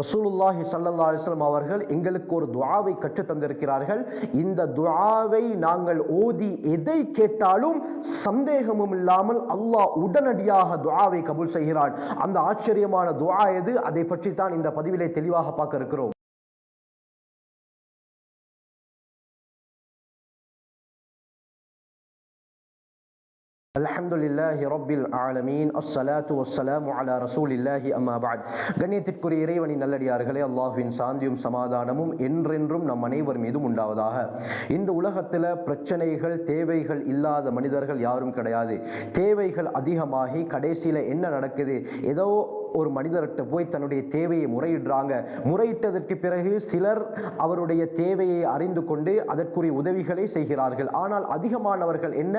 ரசூலுல்லாஹி ஸல்லல்லாஹு அலைஹி வஸல்லம் அவர்கள் எங்களுக்கு ஒரு துஆவை கற்றுத் தந்திருக்கிறார்கள். இந்த துஆவை நாங்கள் ஓதி எதை கேட்டாலும் சந்தேகமும் இல்லாமல் அல்லாஹ் உடனடியாக துஆவை கபூல் செய்கிறான். அந்த ஆச்சரியமான துஆ எது? அதை பற்றி தான் இந்த பதிவிலே தெளிவாக பார்க்க இருக்கிறோம். அல்ஹம்துலில்லாஹி ரப்பில் ஆலமீன் அஸ்ஸலாத்து வஸ்ஸலாமு அலா ரசூலில்லாஹி அம்மா பஅத். கண்ணியத்திற்குரிய இறைவனின் நல்லடியார்களே, அல்லாஹ்வின் சாந்தியும் சமாதானமும் என்றென்றும் நம் அனைவர் மீதும் உண்டாவதாக. இந்த உலகத்தில் பிரச்சனைகள் தேவைகள் இல்லாத மனிதர்கள் யாரும் கிடையாது. தேவைகள் அதிகமாகி கடைசியில் என்ன நடக்குது? ஏதோ ஒரு மனிதர்கிட்ட போய் தன்னுடைய தேவையை முறையிடுறாங்க. முறையிட்டதற்கு பிறகு சிலர் அவருடைய தேவையை அறிந்து கொண்டு அதற்குரிய உதவிகளை செய்கிறார்கள். ஆனால் அதிகமானவர்கள் என்ன,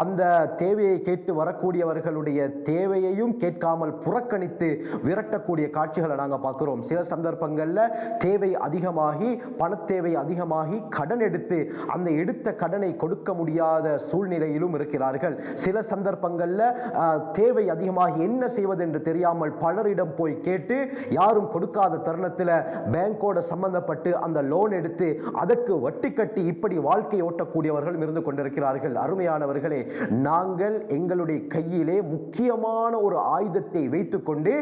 அந்த தேவையை கேட்டு வரக்கூடியவர்களுடைய தேவையையும் கேட்காமல் புறக்கணித்து விரட்டக்கூடிய காட்சிகளை நாங்கள் பார்க்கிறோம். சில சந்தர்ப்பங்களில் தேவை அதிகமாகி பணத்தேவை அதிகமாகி கடன் எடுத்து அந்த எடுத்த கடனை கொடுக்க முடியாத சூழ்நிலையிலும் இருக்கிறார்கள். சில சந்தர்ப்பங்களில் தேவை அதிகமாகி என்ன செய்வது என்று தெரியாமல் பலரிடம் போய் கேட்டு யாரும் கொடுக்காத தருணத்தில் பேங்கோட சம்பந்தப்பட்டு அந்த லோன் எடுத்து அதற்கு வட்டி கட்டி இப்படி வாழ்க்கை ஓட்டக்கூடியவர்களும் இருந்து கொண்டிருக்கிறார்கள். அருமையானவர்களே, நாங்கள் எங்களுடைய கையிலே முக்கியமான ஒரு ஆயுதத்தை வைத்துக்கொண்டு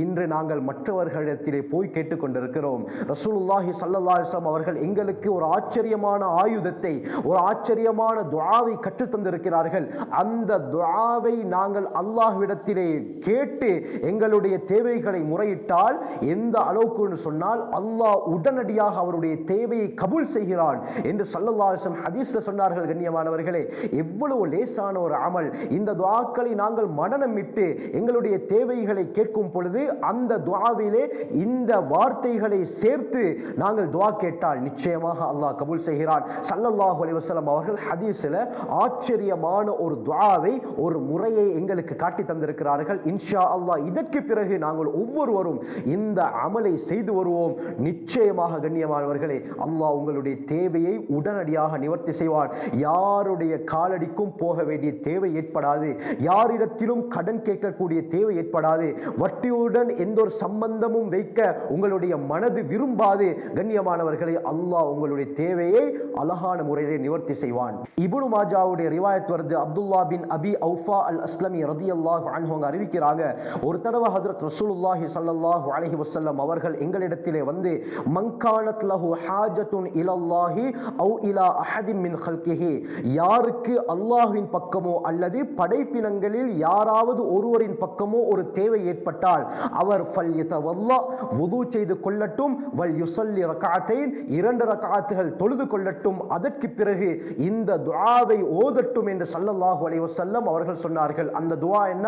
இன்று நாங்கள் மற்றவர்களிடத்திலே போய் கேட்டுக்கொண்டிருக்கிறோம். ரசூலுல்லாஹி ஸல்லல்லாஹு அலைஹி வஸல்லம் அவர்கள் எங்களுக்கு ஒரு ஆச்சரியமான ஆயுதத்தை, ஒரு ஆச்சரியமான துஆவை கற்றுத் தந்திருக்கிறார்கள். அந்த துஆவை நாங்கள் அல்லாஹ்விடத்திலே கேட்டு எங்களுடைய தேவைகளை முறையிட்டால் எந்த அளவுக்கு சொன்னால் அல்லாஹ் உடனடியாக அவருடைய தேவையை கபூல் செய்கிறான் என்று ஸல்லல்லாஹு அலைஹி வஸல்லம் ஹதீஸ்ல சொன்னார்கள். கண்ணியமானவர்களே, எவ்வளவு லேசான ஒரு அமல். இந்த துஆக்களை நாங்கள் மனனமிட்டு எங்களுடைய தேவைகளை கேட்கும் பொழுது அந்த துஆவிலே இந்த வார்த்தைகளை சேர்த்து நாங்கள் துஆ கேட்டால் நிச்சயமாக அல்லாஹ் கபூல் செய்கிறான். ஸல்லல்லாஹு அலைஹி வஸல்லம் அவர்கள் ஹதீஸ்ல ஆச்சரியமான ஒரு துஆவை, ஒரு முறையை எங்களுக்கு காட்டி தந்திருக்கிறார்கள். இன்ஷா அல்லாஹ் இதற்கு பிறகு நாங்கள் ஒவ்வொருவரும் இந்த அமலை செய்து வருவோம். நிச்சயமாக கண்ணியமானவர்களே, அல்லாஹ் உங்களுடைய தேவையை உடனடியாக நிவர்த்தி செய்வார். யாருடைய காலடிக்கும் போக வேண்டிய தேவை ஏற்படாது. யாரிடத்திலும் கடன் கேட்கக்கூடிய தேவை ஏற்படாது. வட்டியுடன் எந்த ஒரு சம்பந்தமும் வைக்க உங்களுடைய மனது விரும்பாது. கண்ணியமானவர்களே, அல்லாஹ் உங்களுடைய தேவையை அழகான முறையிலே நிவர்த்தி செய்வான். இப்னு மாஜாவுடைய ரிவாயத் வருது. அப்துல்லா பின் அபி அவுஃபா அல் அஸ்லமி ரலியல்லாஹு அன்ஹு அறிவிக்கிறாங்க, ஒரு தடவை ஹஜ்ரத் ரசூலுல்லாஹி ஸல்லல்லாஹு அலைஹி வஸல்லம் அவர்கள் எங்களிடத்திலே வந்து மன்கானத் லஹு ஹாஜத்துன் இலல்லாஹி அவ் இலா அஹதின் மின் ஹல்கிஹி, யாருக்கு அல்லாஹ்வின் பக்கமோ அல்லது படைப்பினங்களில் யாராவது ஒருவரின் பக்கமோ ஒரு தேவை ஏற்பட்டால் அவர் ஃபல்யதவல்லா, வுது செய்து கொள்ளட்டும், வல் யுஸல்லி ரக்அத்தைன், 2 ரக்அத்துகள் தொழுது கொள்ளட்டும், அதற்கு பிறகு இந்த துஆவை ஓதட்டும் என்று ஸல்லல்லாஹு அலைஹி வஸல்லம் அவர்கள் சொன்னார்கள். அந்த துஆ என்ன?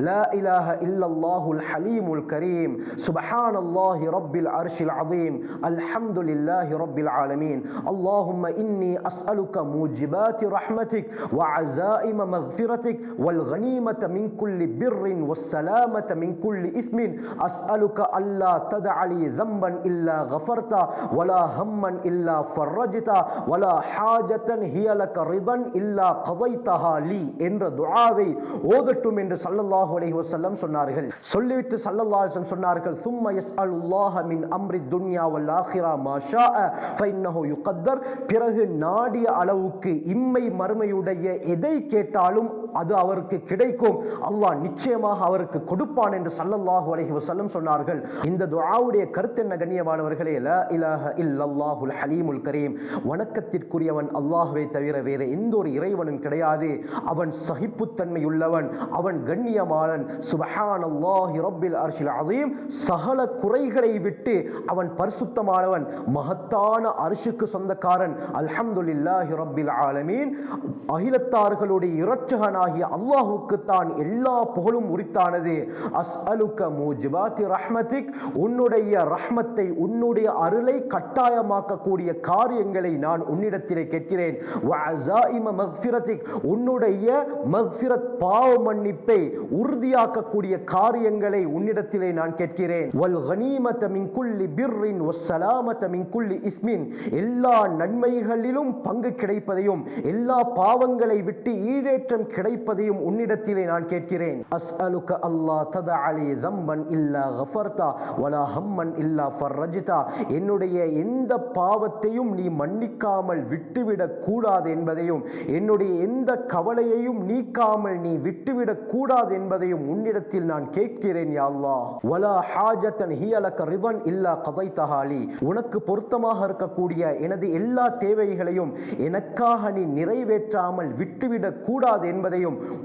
லா இலாஹ இல்லல்லாஹுல் ஹலீமுல் கரீம், சுப்ஹானல்லாஹி ரப்பில் அர்ஷில் அதீம், அல்ஹம்துலில்லாஹி ரப்பில் ஆலமீன், அல்லாஹும்ம இன்னி அஸ்அலுக மூஜிபாத்தி ரஹ்மதிக் வ அஸாயிம மக்ஃபிரதிக் வல் கனீமத மின் குல்லி பிர்ரின் வஸ்ஸலாமத மின் குல்லி இஸ்மின், அஸ்அலுக அல்லா ததஅலி ذنبا இல்லா கஃபர்தா வலா ஹம்மன் இல்லா ஃபர்ரஜ்தா வலா ஹாஜத்தன் ஹிய லக ரிதன் இல்லா கதைதஹா லி என்ற துஆவை ஓதட்டும் என்று ஸல்லல்லாஹு அலைஹி வஸல்லம் சொன்னார்கள். சொல்லிவிட்டு ஸல்லல்லாஹு அலைஹி வஸல்லம் சொன்னார்கள், ثم يسألullah மின் அம்ரி துன்யா வல் ஆখিরা மா ஷாஅ ஃபஇன்னஹு யுகத்தர், பிறகு நாடிய அளவுக்கு இம்மை மறுமையுடைய எதை கேட்டாலும் அது அவருக்கு கிடைக்கும். அல்லாஹ் நிச்சயமாக அவருக்கு கொடுப்பான் என்று ஸல்லல்லாஹு அலைஹி வஸல்லம் சொன்னார்கள். இந்த துஆவுடைய கருத்து என்ன கண்ணியமானவர்களே? லா இலாஹ இல்லல்லாஹுல் ஹலீமுல் கரீம், வணக்கத்திற்குரியவன் அல்லாஹ்வை தவிர வேறு எந்த ஒரு இறைவனும் கிடையாது. அவன் சகிப்புத்தன்மை உள்ளவன், அவன் கண்ணியமானவன். சுப்ஹானல்லாஹி ரப்பில் அர்ஷில் அதீம், சகல குறைகளை விட்டு அவன் பரிசுத்தமானவன், மகத்தான அர்ஷுக்கு சொந்தக்காரன். அல்ஹம்துலில்லாஹி ரப்பில் ஆலமீன், அகிலத்தார்களுடைய இரட்சகனாகிய அல்லாஹ்வுக்கு தான் எல்லா புகழும் உரித்தானது. அஸ்அலுக மூஜிபாத்தி ரஹ்மதிக், உன்னுடைய ரஹ்மத்தை, உன்னுடைய அருளை கட்டாயமாக்கக்கூடிய காரியங்களை நான் உன்னிடத்திலே கேட்கிறேன். வ அஸாயிம மக்ஃபிரதிக், உன்னுடைய மக்ஃபிரத், பாவ மன்னிப்பை உறுதியாக்கக்கூடிய காரியங்களை உன்னிடத்திலே நான் கேட்கிறேன். வல் கனீமத மின் குல்லி பிர்ரின் வஸ்ஸலாமத மின் குல்லி இஸ்மின், எல்லா நன்மைகளிலும் பங்கு கிடைப்பதையும் எல்லா பாவங்களை விட்டு ஈடேற்றம் கிடைப்பதையும் கிடைப்பதையும் உன்னிடத்திலே நான் கேட்கிறேன். அஸ்அலுக அல்லா ததஅலி தம்பன் இல்லா கஃபர்தா வலா ஹம்மன் இல்லா ஃபர்ரஜ்தா. என்னுடைய எந்த பாவத்தையும் நீ மன்னிக்காமல் விட்டுவிடக் கூடாது என்பதையும், என்னுடைய எந்த கவலையையும் நீக்காமல் நீ விட்டுவிடக் கூடாது என்பதையும் உன்னிடத்தில் நான் கேட்கிறேன் யா அல்லாஹ். வலா ஹாஜத்தன் ஹிய லக ரிதன் இல்லா கதைதஹா லி. உனக்கு பொருத்தமாக இருக்கக்கூடிய எனது எல்லா தேவைகளையும் எனக்காக நீ நிறைவேற்றாமல் விட்டுவிடக் கூடாது என்பதையும்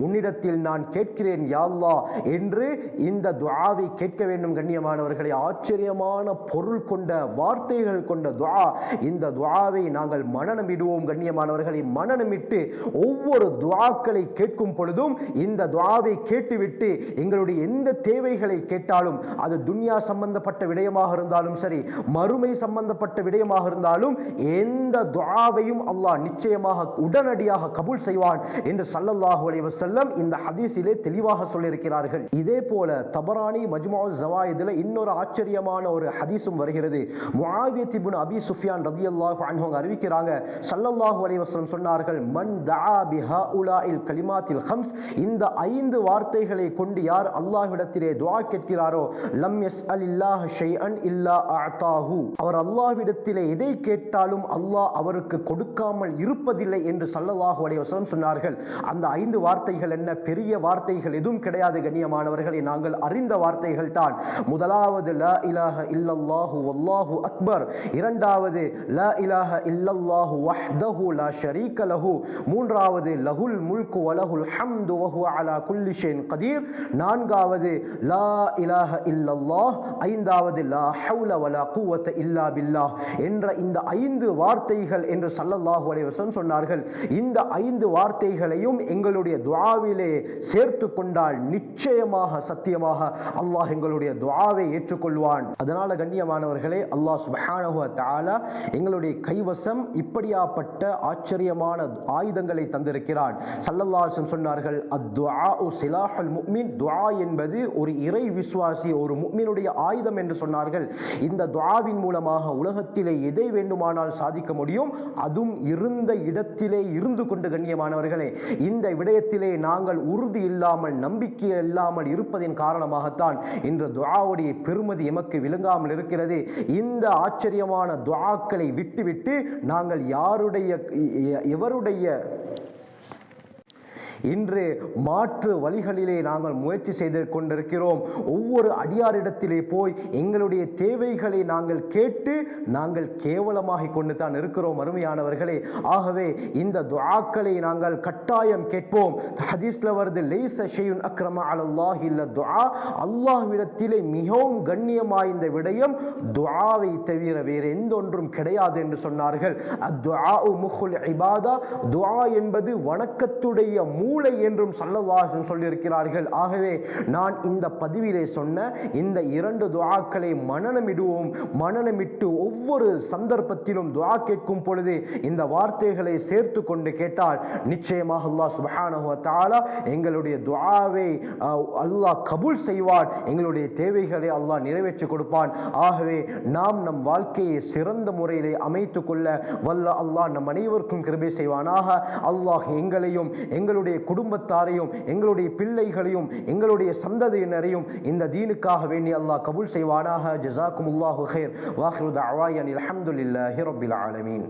உன்னிடத்தில் நான் கேட்கிறேன் யா அல்லாஹ் என்று இந்த துஆவை கேட்க வேண்டும். கண்ணியமானவர்களே, ஆச்சரியமான பொருள் கொண்ட வார்த்தைகள் கொண்ட துஆ. இந்த துஆவை நாங்கள் மனனமிடுவோம். கண்ணியமானவர்களை, மனனமிட்டு ஒவ்வொரு துஆக்களை கேட்கும் பொழுதும் இந்த துஆவை கேட்டுவிட்டு எங்களுடைய எந்த தேவைகளை கேட்டாலும், அது துன்யா சம்பந்தப்பட்ட விடயமாக இருந்தாலும் சரி, மறுமை சம்பந்தப்பட்ட விடயமாக இருந்தாலும், எந்த துஆவையும் அல்லாஹ் நிச்சயமாக உடனடியாக கபூல் செய்வான் என்று ஸல்லல்லாஹு அலைஹி வஸல்லம் இந்த ஹதீஸிலே தெளிவாக சொல்லியிருக்கிறார்கள். இதே போல தபரானி மஜ்முஉ ஸவாயிதில் இன்னொரு ஆச்சரியமான ஒரு ஹதீஸும் வருகிறது. முஆவியா இப்னு அபி சுஃபியான் ரலியல்லாஹு அன்ஹு அறிவிக்கிறாங்க, ஸல்லல்லாஹு அலைஹி வஸல்லம் சொன்னார்கள், மன் தஆ பிஹாஉலாஇல் கலிமாத்தில் ஹம்ஸ். இந்த 5 வார்த்தைகளை கொண்டு யார் அல்லாஹ்விடத்திலே துஆ கேட்கிறாரோ, லம் யஸ்அலில்லாஹ ஷைஅன் இல்லா அஅதாஹு. அவர் அல்லாஹ்விடத்திலே எதை கேட்டாலும் அல்லாஹ் அவருக்கு கொடுக்காமல் இருப்பதில்லை என்று ஸல்லல்லாஹு அலைஹி வஸல்லம் சொன்னார்கள். அந்த 5 வார்த்தைகள் என்ன? பெரிய வார்த்தைகள் எதுவும் கிடையாது கண்ணியமானவர்களை, நாங்கள் அறிந்த வார்த்தைகள் தான். முதலாவது லா இலாஹ இல்லல்லாஹு வல்லாஹு அக்பர். இரண்டாவது லா இலாஹ இல்லல்லாஹு வஹ்தஹு லா ஷரீக லஹு. மூன்றாவது லஹுல் முல்கு வலஹுல் ஹம்து வஹுவ அலா குல்லி ஷைஇன் கதீர். நான்காவது லா இலாஹ இல்லல்லாஹ். ஐந்தாவது லா ஹவுல வலா குவத இல்லா பில்லாஹ் என்ற இந்த 5 வார்த்தைகள் என்று ஸல்லல்லாஹு அலைஹி வஸல்லம் சொன்னார்கள். இந்த 5 வார்த்தைகளையும் எங்களுடைய துஆவிலே சேர்த்து கொண்டால் நிச்சயமாக சத்தியமாக அல்லாஹ் எங்களுடைய துஆவை ஏற்றுக்கொள்வான். அதனால கண்ணியமானவர்களே, அல்லாஹ் சுப்ஹானஹு வ தஆலா எங்களுடைய கைவசம் இப்படியாப்பட்ட ஆச்சரியமான ஆயுதங்களை தந்திருக்கிறான். ஸல்லல்லாஹு அலைஹி வஸல்லம் சொன்னார்கள், அத்துஆஉ சிலாஹுல் முஃமின். துஆ என்பது ஒரு இறை விசுவாசி, ஒரு முஃமினுடைய ஆயுதம் என்று சொன்னார்கள். இந்த துஆவின் மூலமாக உலகத்திலே எதை வேண்டுமானால் சாதிக்க முடியும், அதுவும் இருந்த இடத்திலே இருந்து கொண்டு. கண்ணியமானவர்களே, இந்த விடயத்திலே நாங்கள் உறுதி இல்லாமல் நம்பிக்கை இல்லாமல் இருப்பதின் காரணமாகத்தான் இன்று துஆவுடைய பெருமதி எமக்கு விளங்காமல் இருக்கிறது. இந்த ஆச்சரியமான துஆக்களை விட்டுவிட்டு நாங்கள் எவருடைய இன்று மாற்று வழிகளிலே நாங்கள் முயற்சி செய்து கொண்டிருக்கிறோம். ஒவ்வொரு அடியாரிடத்திலே போய் எங்களுடைய தேவைகளை நாங்கள் கேட்டு நாங்கள் கேவலமாக கொண்டு தான் இருக்கிறோம் அருமையானவர்களே. ஆகவே இந்த துஆக்களை நாங்கள் கட்டாயம் கேட்போம். ஹதீஸ்ல வருது, லைஸ ஷைஉன் அக்ரம அலல்லாஹி இல்ல துஆ. அல்லாஹ்விடத்திலே மிகவும் கண்ணியமாய் இந்த விடயம் துஆவை தவிர வேறு எந்த ஒன்றும் கிடையாது என்று சொன்னார்கள். அத்துஆஉ முஹுல் இபாதா. துஆ என்பது வணக்கத்துடைய மூளை என்றும் ஸல்லல்லாஹு அலைஹி வஸல்லம் சொல்லியிருக்கிறார்கள். ஆகவே நான் இந்த பதிவிலே சொன்ன இந்த 2 துஆக்களை மனனமிடுவோம். மனனமிட்டு ஒவ்வொரு சந்தர்ப்பத்திலும் துஆ கேட்கும் பொழுது இந்த வார்த்தைகளை சேர்த்து கொண்டு கேட்டால் நிச்சயமாக அல்லாஹ் சுப்ஹானஹு வ தஆலா எங்களுடைய துஆவை அல்லாஹ் கபூல் செய்வான். எங்களுடைய தேவைகளை அல்லாஹ் நிறைவேற்றி கொடுப்பான். ஆகவே நாம் நம் வாழ்க்கையை சிறந்த முறையிலே அமைத்துக் கொள்ள வல்ல அல்லாஹ் நம் அனைவருக்கும் கிருபை செய்வானாக. அல்லாஹ் எங்களையும் எங்களுடைய குடும்பத்தாரையும் எங்களுடைய பிள்ளைகளையும் எங்களுடைய சந்ததியினரையும் இந்த தீனுக்காக வேண்டி அல்லாஹ் கபூல் செய்வானாக. ஜஸாக்குமுல்லாஹு கைர். வாஹிரு தஅவானா அல்ஹம்துலில்லாஹி ரப்பில் ஆலமீன்.